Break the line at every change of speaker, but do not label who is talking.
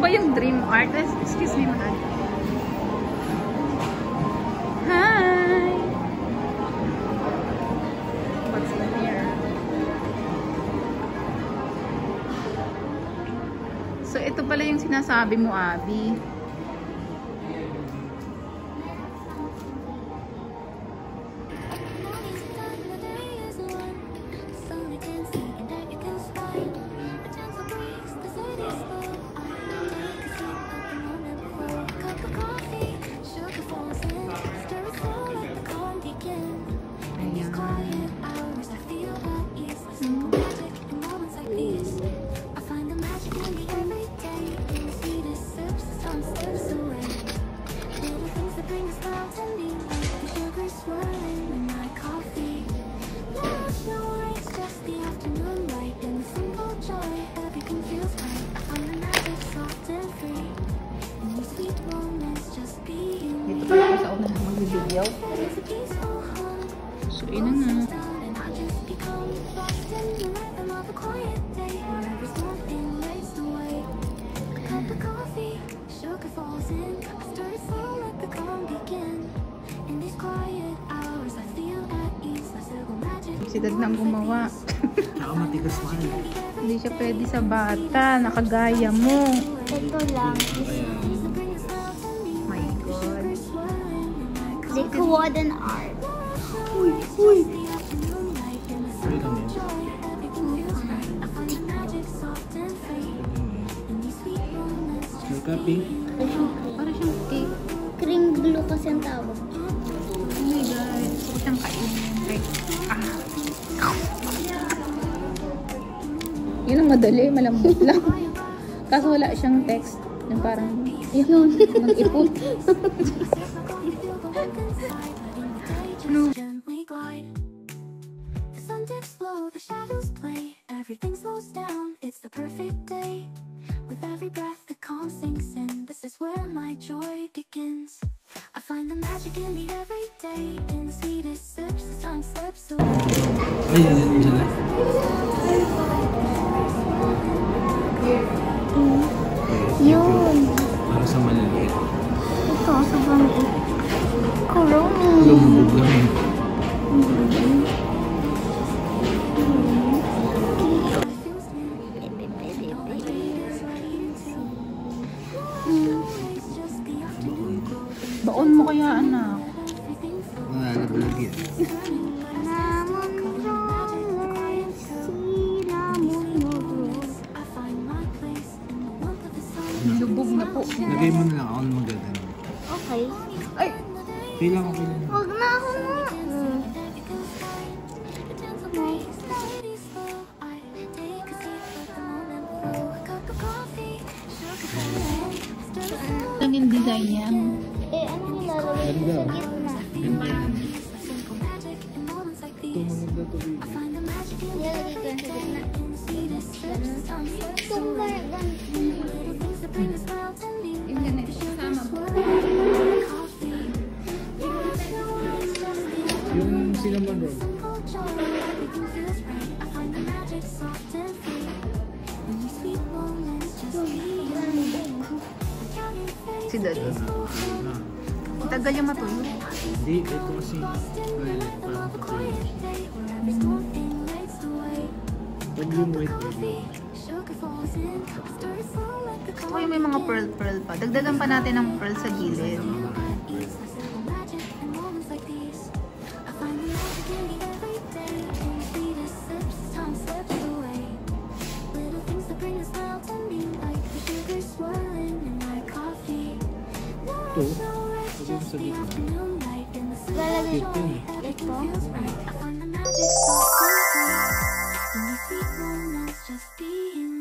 ba yung dream art? Excuse me, mahal. Hi! What's in here? So, ito pala yung sinasabi mo, Abby. Video. So, yun na nga. Si Dad nang gumawa.
Tsaka matigas man.
Hindi siya pwede sa bata. Nakagaya mo.
Ito lang. Like wooden art.
Uy, uy.
Pink?
Para siyang cake.
Cream blue kasi ang tawag.
Oh my God. Gusto ko siyang kainin. Like, Yun ang madali. Malambot lang. Kaso wala siyang text. Yung parang, yun. Mag-ipon. No.
The sun dips low, the shadows play. Everything slows down, it's the perfect day. With every breath the calm sinks in. This is where my joy begins. I find the magic in the everyday. In the sweetest sips, the sun slips away.
Ay, yan na.
Yun.
Para sa maliliit.
Ito, sobrang kurong.
Lumubog lang.
Baon mo kaya, anak.
Nalaglag yan.
Lubog na po.
Lagay mo na lang ako ng maganda.
Okay.
Ay!
Kailangan ko lang.
Huwag na ako na.
Lang yung design yan.
Eh, ano nilalagay ko sa gitna?
Ito maganda to baby.
Nilalagay ko yan sa gitna. Ganun. Tumbar, ganun.
Yung ganito. Kasama mo.
Yung cinnamon roll.
Si Daddy. Tagal yung matuyo.
Hindi, ito kasi parang patuloy. Pag yung white baby.
Gusto ko yung may mga pearl pa. Dagdagan pa natin ng pearl sa gilid.
Ito, pag yung sa dito.
Lalagay ko ito.
Sweet moments just being